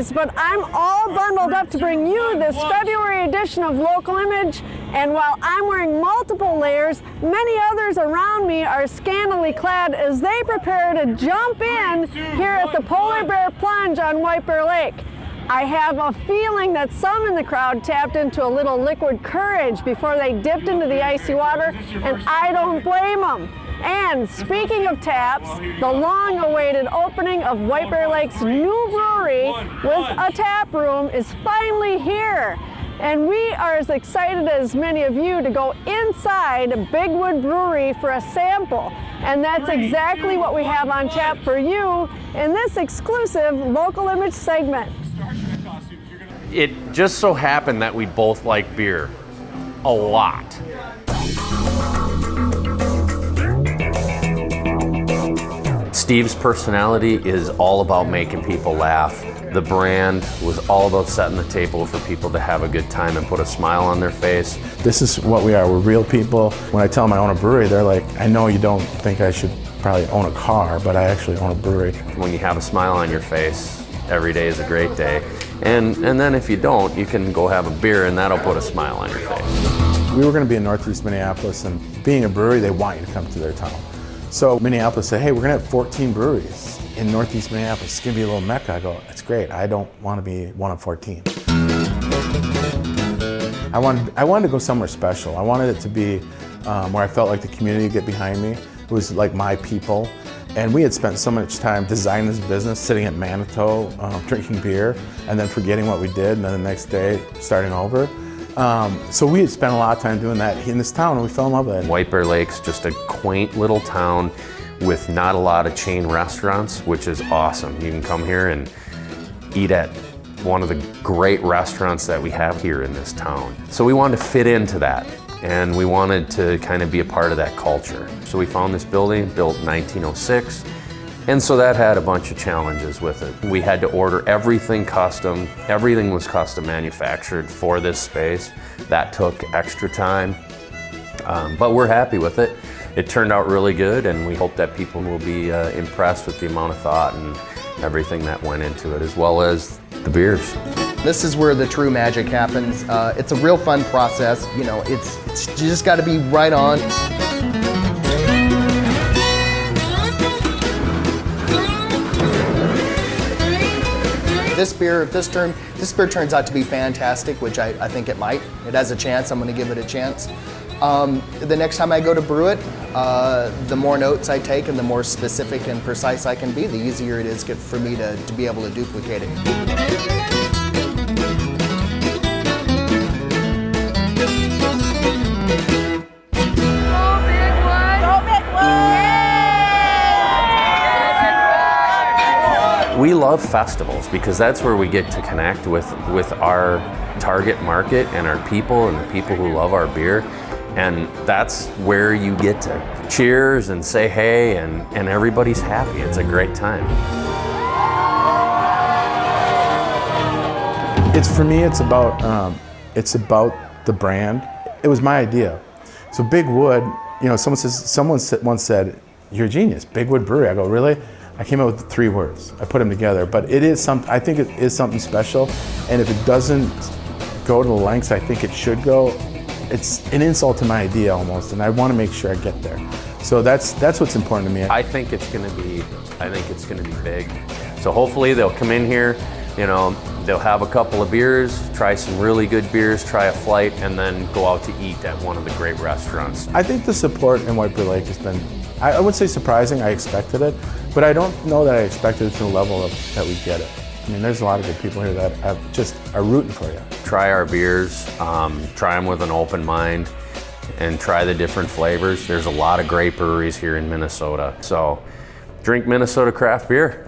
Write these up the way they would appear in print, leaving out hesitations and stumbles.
days, but I'm all bundled up to bring you this February edition of Local Image. And while I'm wearing multiple layers, many others around me are scantily clad as they prepare to jump in here at the Polar Bear Plunge on White Bear Lake. I have a feeling that some in the crowd tapped into a little liquid courage before they dipped into the icy water, and I don't blame them. And speaking of taps, the long-awaited opening of White Bear Lake's new brewery with a tap room is finally here. And we are as excited as many of you to go inside Big Wood Brewery for a sample. And that's exactly what we have on tap for you in this exclusive Local Image segment. It just so happened that we both like beer a lot. Steve's personality is all about making people laugh. The brand was all about setting the table for people to have a good time and put a smile on their face. This is what we are. We're real people. When I tell them I own a brewery, they're like, I know you don't think I should probably own a car, but I actually own a brewery. When you have a smile on your face, every day is a great day. And then if you don't, you can go have a beer and that'll put a smile on your face. We were going to be in Northeast Minneapolis, and being a brewery, they want you to come to their town. So Minneapolis said, hey, we're going to have 14 breweries in Northeast Minneapolis. It's going to be a little mecca. I go, that's great. I don't want to be one of 14. I wanted to go somewhere special. I wanted it to be where I felt like the community would get behind me. It was like my people. And we had spent so much time designing this business, sitting at Manitou, drinking beer, and then forgetting what we did, and then the next day starting over. So we had spent a lot of time doing that in this town, and we fell in love with it. White Bear Lake's just a quaint little town with not a lot of chain restaurants, which is awesome. You can come here and eat at one of the great restaurants that we have here in this town. So we wanted to fit into that, and we wanted to kind of be a part of that culture. So we found this building, built in 1906, and so that had a bunch of challenges with it. We had to order everything custom. Everything was custom manufactured for this space. That took extra time, but we're happy with it. It turned out really good, and we hope that people will be impressed with the amount of thought and everything that went into it, as well as the beers. This is where the true magic happens. It's a real fun process. You know, you just got to be right on. This beer, if this beer turns out to be fantastic, which I think it might. It has a chance. I'm going to give it a chance. The next time I go to brew it, the more notes I take and the more specific and precise I can be, the easier it is for me to be able to duplicate it. We love festivals because that's where we get to connect with our target market and our people and the people who love our beer. And that's where you get to cheers and say hey, and everybody's happy. It's a great time. For me, it's about the brand. It was my idea. So Big Wood, you know, someone once said, "You're a genius, Big Wood Brewery." I go, really? I came up with 3 words. I put them together, but it is I think it is something special. And if it doesn't go to the lengths I think it should go, it's an insult to my idea almost, and I want to make sure I get there. So that's what's important to me. I think it's going to be big. So hopefully they'll come in here, you know, they'll have a couple of beers, try some really good beers, try a flight, and then go out to eat at one of the great restaurants. I think the support in White Bear Lake has been, I would say surprising. I expected it, but I don't know that I expected it to the level that we get it. I mean, there's a lot of good people here that are rooting for you. Try our beers, try them with an open mind, and try the different flavors. There's a lot of great breweries here in Minnesota. So drink Minnesota craft beer.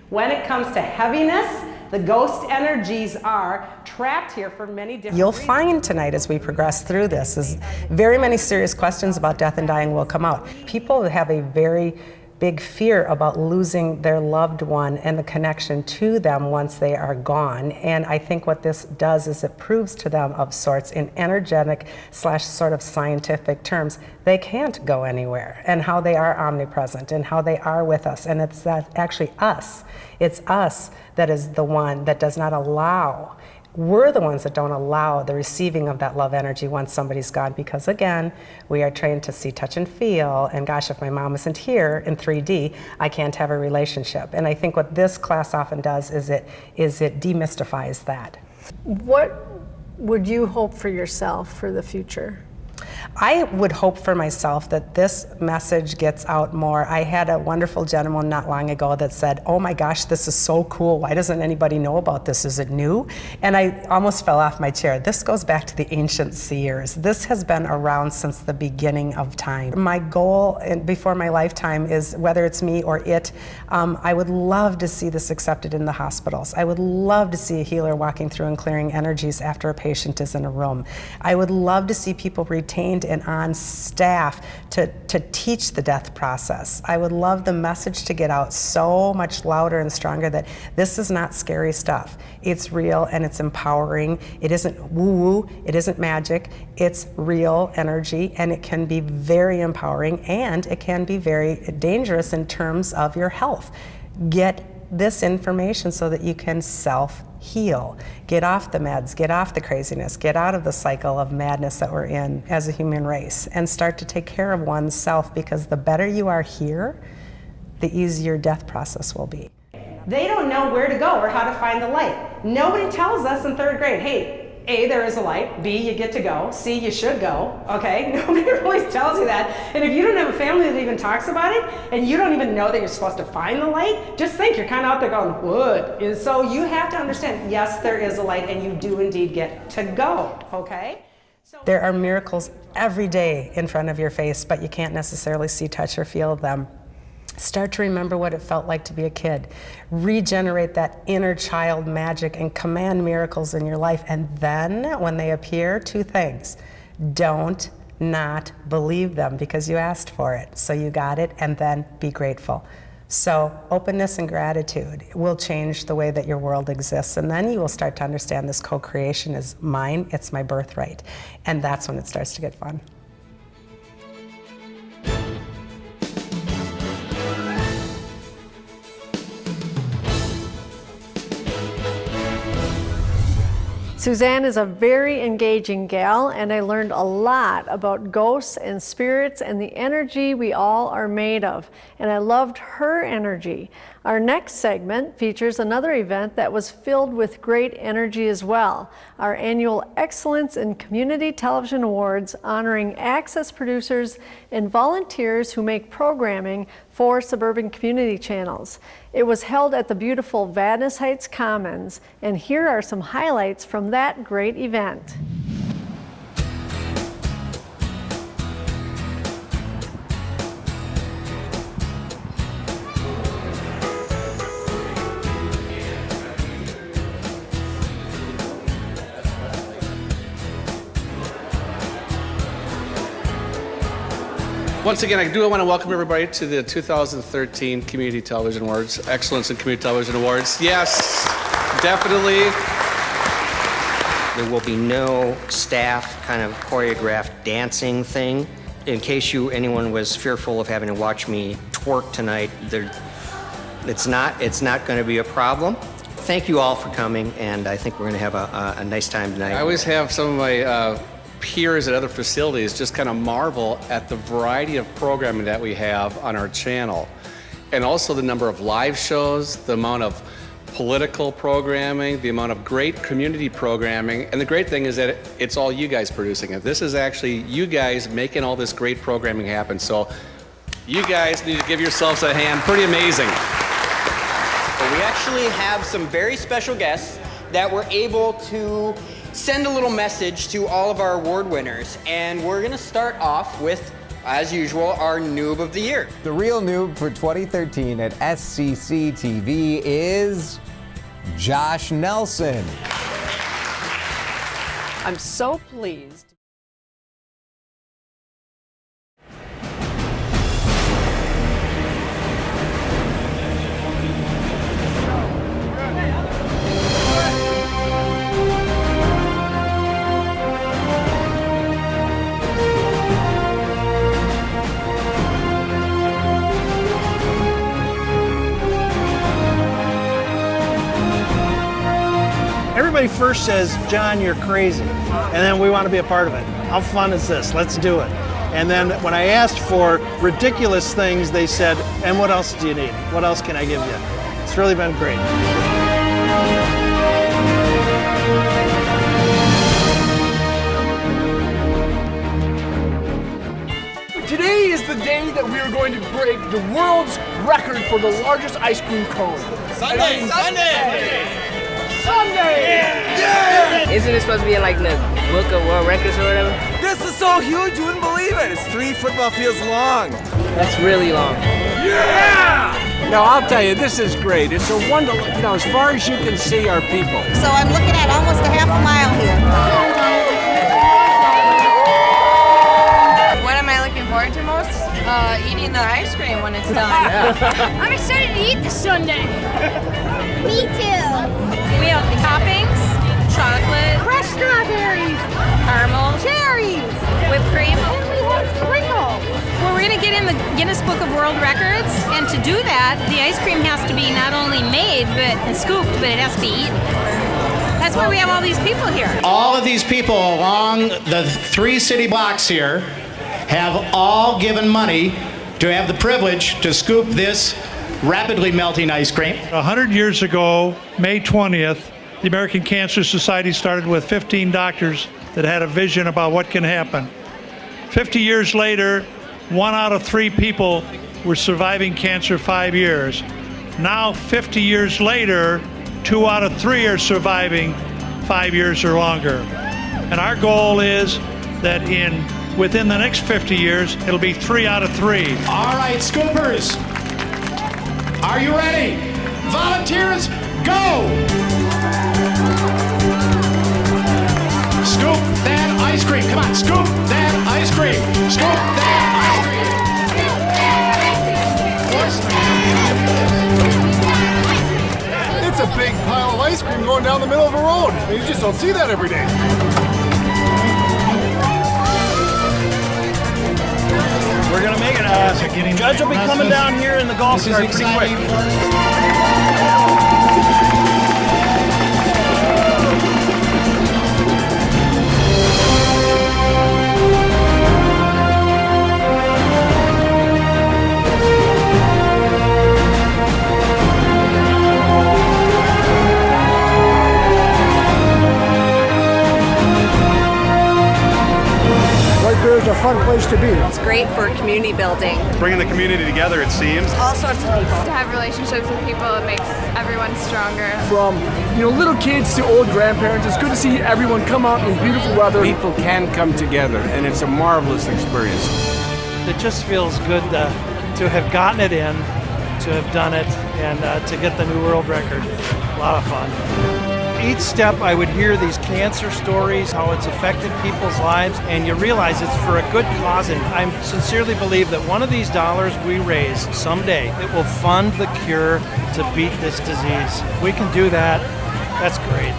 When it comes to heaviness, the ghost energies are trapped here for many different You'll reasons. find tonight as we progress through this is very many serious questions about death and dying will come out. People have a very big fear about losing their loved one and the connection to them once they are gone. And I think what this does is it proves to them of sorts in energetic / sort of scientific terms, they can't go anywhere, and how they are omnipresent and how they are with us. And it's that actually us. It's us that is the one that does not allow. We're the ones that don't allow the receiving of that love energy once somebody's gone, because again, we are trained to see, touch, and feel, and gosh, if my mom isn't here in 3D, I can't have a relationship. And I think what this class often does is it demystifies that. What would you hope for yourself for the future? I would hope for myself that this message gets out more. I had a wonderful gentleman not long ago that said, oh my gosh, this is so cool. Why doesn't anybody know about this? Is it new? And I almost fell off my chair. This goes back to the ancient seers. This has been around since the beginning of time. My goal before my lifetime is, whether it's me or it, I would love to see this accepted in the hospitals. I would love to see a healer walking through and clearing energies after a patient is in a room. I would love to see people retained and on staff to teach the death process. I would love the message to get out so much louder and stronger that this is not scary stuff. It's real and it's empowering. It isn't woo-woo, it isn't magic, it's real energy, and it can be very empowering, and it can be very dangerous in terms of your health. Get this information so that you can self-heal. Get off the meds, get off the craziness, get out of the cycle of madness that we're in as a human race, and start to take care of oneself, because the better you are here, the easier death process will be. They don't know where to go or how to find the light. Nobody tells us in 3rd grade, hey, A, there is a light, B, you get to go, C, you should go, okay? Nobody really tells you that. And if you don't have a family that even talks about it, and you don't even know that you're supposed to find the light, just think you're kind of out there going, what? And so you have to understand, yes, there is a light, and you do indeed get to go, okay? There are miracles every day in front of your face, but you can't necessarily see, touch, or feel them. Start to remember what it felt like to be a kid. Regenerate that inner child magic and command miracles in your life. And then when they appear, 2 things. Don't not believe them because you asked for it. So you got it, and then be grateful. So openness and gratitude will change the way that your world exists. And then you will start to understand this co-creation is mine, it's my birthright. And that's when it starts to get fun. Suzanne is a very engaging gal, and I learned a lot about ghosts and spirits and the energy we all are made of, and I loved her energy. Our next segment features another event that was filled with great energy as well, our annual Excellence in Community Television Awards, honoring Access producers and volunteers who make programming for suburban community channels. It was held at the beautiful Vadnais Heights Commons, and here are some highlights from that great event. Once again, I do want to welcome everybody to the 2013 Community Television Awards, Excellence in Community Television Awards. Yes, definitely. There will be no staff kind of choreographed dancing thing. In case anyone was fearful of having to watch me twerk tonight, it's not going to be a problem. Thank you all for coming, and I think we're going to have a nice time tonight. I always have some of my peers at other facilities just kind of marvel at the variety of programming that we have on our channel, and also the number of live shows, the amount of political programming, the amount of great community programming. And the great thing is that it's all you guys producing it. This is actually you guys making all this great programming happen. So you guys need to give yourselves a hand. Pretty amazing. We actually have some very special guests that were able to send a little message to all of our award winners. And we're gonna start off with, as usual, our Noob of the Year. The real noob for 2013 at SCC TV is Josh Nelson. I'm so pleased. everybody first says, John, you're crazy. And then we want to be a part of it. How fun is this? Let's do it. And then when I asked for ridiculous things, they said, and what else do you need? What else can I give you? It's really been great. Today is the day that we are going to break the world's record for the largest ice cream cone. Sunday! Yeah! Isn't it supposed to be in like the book of world records or whatever? This is so huge, you wouldn't believe it. It's 3 football fields long. That's really long. Yeah! No, I'll tell you, this is great. It's a wonder, you know, as far as you can see our people. So I'm looking at almost a half a mile here. What am I looking forward to most? Eating the ice cream when it's done. I'm excited to eat this Sunday. Me too. We have toppings, chocolate, Fresh strawberries, caramel, cherries, whipped cream. and we have sprinkles. Well, we're going to get in the Guinness Book of World Records, and to do that, the ice cream has to be not only made and scooped, but it has to be eaten. That's why we have all these people here. All of these people along the 3 city blocks here have all given money to have the privilege to scoop this rapidly melting ice cream. 100 years ago, May 20th, the American Cancer Society started with 15 doctors that had a vision about what can happen. 50 years later, 1 out of 3 people were surviving cancer 5 years. Now, 50 years later, 2 out of 3 are surviving 5 years or longer. And our goal is that within the next 50 years, it'll be 3 out of 3. All right, scoopers, are you ready? Volunteers, go! Scoop that ice cream. Come on, scoop that ice cream. Scoop that ice cream. It's a big pile of ice cream going down the middle of a road. You just don't see that every day. We're going to make it. Judge will be coming down here in the golf cart pretty quick. White Bear is a fun place to be. It's great for community building. Bringing the community together, it seems. All sorts of people. To have relationships with people, it makes everyone stronger. From little kids to old grandparents, it's good to see everyone come out in beautiful weather. People can come together, and it's a marvelous experience. It just feels good to have gotten it in, to have done it, and to get the new world record. A lot of fun. Each step I would hear these cancer stories, how it's affected people's lives, and you realize it's for a good cause. And I sincerely believe that one of these dollars we raise someday, it will fund the cure to beat this disease. If we can do that, that's great.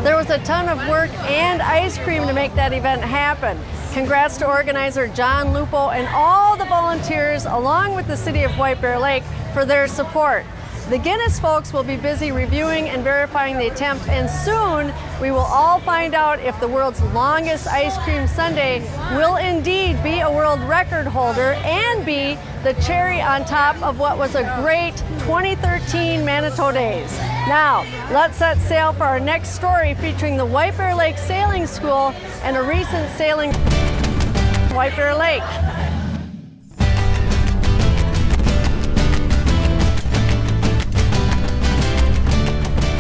There was a ton of work and ice cream to make that event happen. Congrats to organizer John Lupo and all the volunteers along with the City of White Bear Lake for their support. The Guinness folks will be busy reviewing and verifying the attempt, and soon we will all find out if the world's longest ice cream sundae will indeed be a world record holder and be the cherry on top of what was a great 2013 Manitou Days. Now, let's set sail for our next story featuring the White Bear Lake Sailing School and a recent sailing White Bear Lake.